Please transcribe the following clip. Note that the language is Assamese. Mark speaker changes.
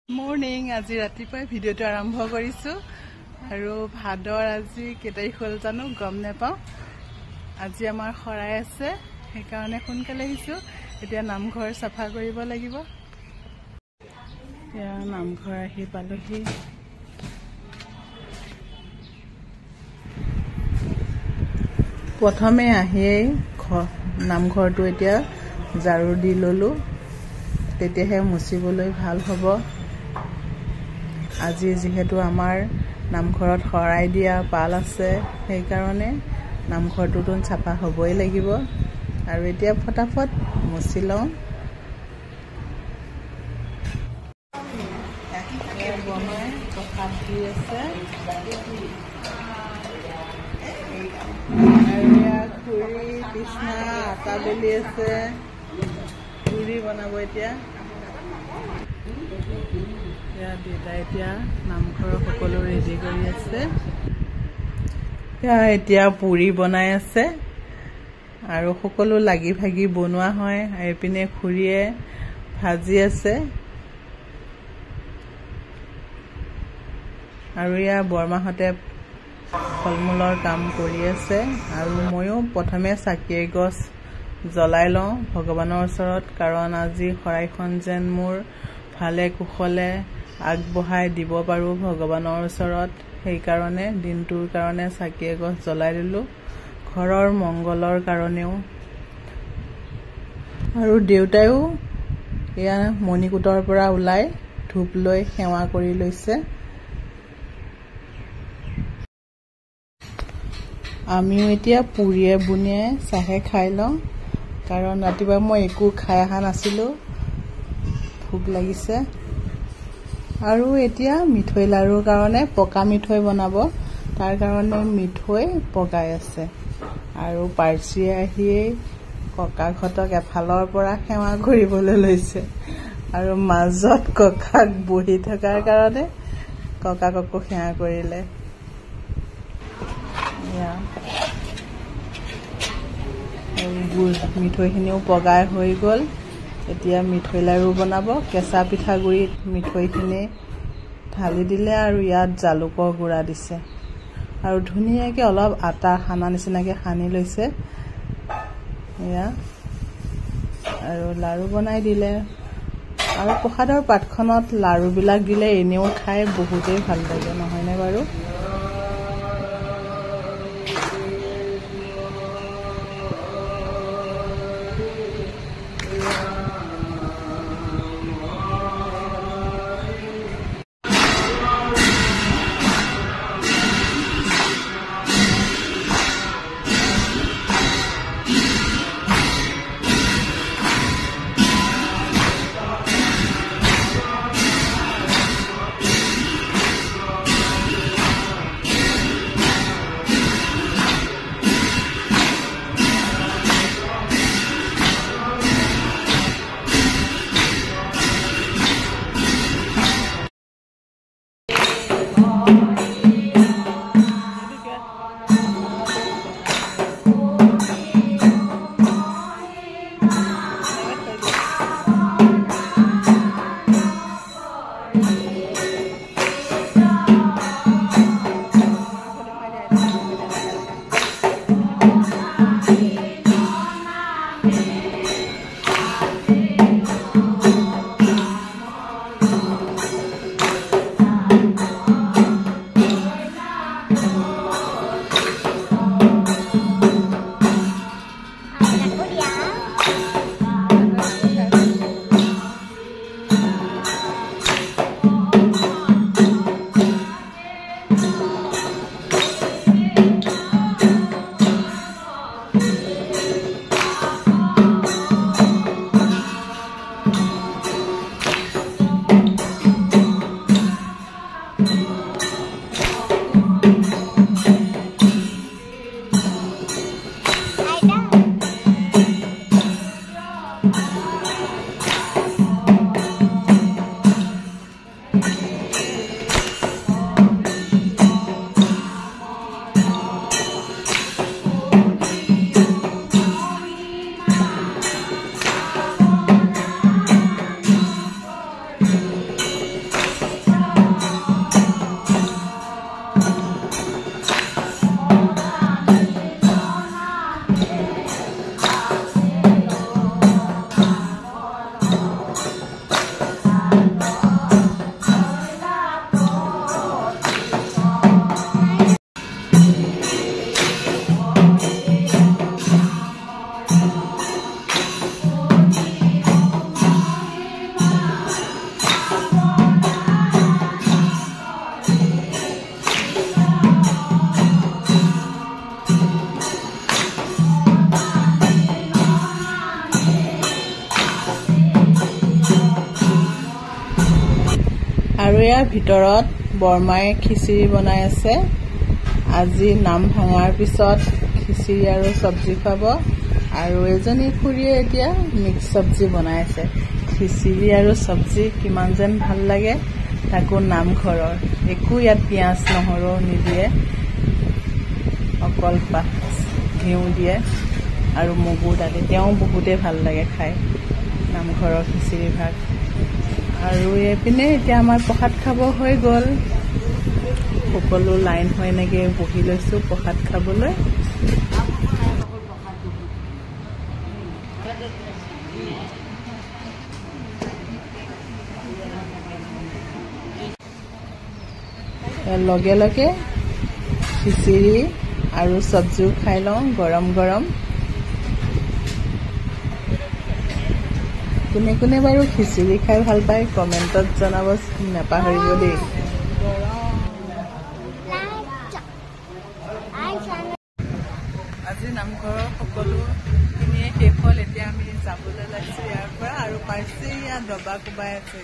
Speaker 1: मॉर्निंग आज रातिपुवाई भिडिओটো आरम्भ কৰিছো আৰু ভাদৰ আজি কেই তাৰিখ হ'ল জানো গম নাপাওঁ আজি আমাৰ খৰাই আছে সেইকাৰণে সোনকালে আহিছো এতিয়া নামঘৰ সাফা কৰিব লাগিব या नामघर আহি পালোহি প্ৰথমে আহি নামঘৰটো এতিয়া জাৰু দি ললো তেতিয়াহে মুছিবলৈ ভাল হ'ব আজি যেহেতু আমাৰ নামঘৰত খৰাই দিয়া পাল আছে সেই কাৰণে নামঘৰটো চাফা হ'বই লাগিব আৰু এতিয়া ফটাফট মুছি লওঁ বনাই প্ৰসাদ দি আছে আৰু খুৰী কৃষ্ণ আটা বেলি আছে পুৰি বনাব এতিয়া দেউতা এতিয়া নামঘৰৰ সকলো ৰেডি কৰি আছে এতিয়া পুৰি বনাই আছে আৰু সকলো লাগি ভাগি বনোৱা হয় আৰু পিনে খুৰীয়ে ভাজি আছে আৰু ইয়া বৰমাহতে ফলমূলৰ কাম কৰি আছে আৰু ময়ো প্ৰথমে চাকি গছ জ্বলাই লওঁ ভগৱানৰ ওচৰত কাৰণ আজি খৰাইখন যেন মোৰ ভালে কুশলে আগবঢ়াই দিব পাৰো ভগৱানৰ ওচৰত সেই কাৰণে দিনটোৰ কাৰণে চাকি গছ জ্বলাই দিলো ঘৰৰ মংগলৰ কাৰণেও আৰু দেউতায়ো ইয়া মণিকুটৰ পৰা ওলাই ধূপ লৈ সেৱা কৰি লৈছে আমিও এতিয়া পুৰিয়ে বুনিয়ে চাহে খাই লওঁ কাৰণ ৰাতিপুৱা মই একো খাই অহা নাছিলো ভোক লাগিছে আৰু এতিয়া মিঠৈ লাৰুৰ কাৰণে পকা মিঠৈ বনাব তাৰ কাৰণে মিঠৈ পগাই আছে আৰু পাৰ্চিয়ে আহি ককাকহঁতক এফালৰ পৰা সেৱা কৰিবলৈ লৈছে আৰু মাজত ককাক বহি থকাৰ কাৰণে ককাককো সেৱা কৰিলে মিঠৈখিনিও পগাই হৈ গ'ল এতিয়া মিঠৈ লাৰু বনাব কেঁচা পিঠাগুড়িত মিঠৈখিনি ঢালি দিলে আৰু ইয়াত জালুকৰ গুড়া দিছে আৰু ধুনীয়াকৈ অলপ আটা সানা নিচিনাকৈ সানি লৈছে এয়া আৰু লাৰু বনাই দিলে আৰু প্ৰসাদৰ পাতখনত লাৰুবিলাক দিলে এনেও খাই বহুতেই ভাল লাগে নহয়নে বাৰু আৰু ইয়াৰ ভিতৰত বৰমাই খিচিৰি বনাই আছে। আজি নাম ভাঙাৰ পিছত খিচিৰি আৰু চব্জি খাব। আৰু এজনী খুৰীয়ে এতিয়া মিক্স চব্জি বনাই আছে। খিচিৰি আৰু চব্জি কিমান যেন ভাল লাগে, তাকো নামঘৰৰ। একো ইয়াত পিঁয়াজ নহৰু নিদিয়ে, অকল ঘিউ দিয়ে আৰু মগু দালি। তেওঁ বহুতেই ভাল লাগে খাই নামঘৰৰ খিচিৰি ভাগ। আৰু এইপিনে এতিয়া আমাৰ প্ৰসাদ খাব হৈ গ'ল। সকলো লাইন হৈ এনেকৈ বহি লৈছোঁ প্ৰসাদ খাবলৈ। লগে লগে খিচিৰি আৰু চব্জিও খাই লওঁ গৰম গৰম। কোনে কোনে বাৰু খিচিৰি খাই ভাল পায় কমেণ্টত জনাব নাপাহৰিব দেই। আজি নামঘৰৰ সকলোখিনিয়ে শেষ হ'ল। এতিয়া আমি যাবলৈ লাগিছোঁ ইয়াৰ পৰা। আৰু পাইছে ইয়াত দবা কোবাই আছে।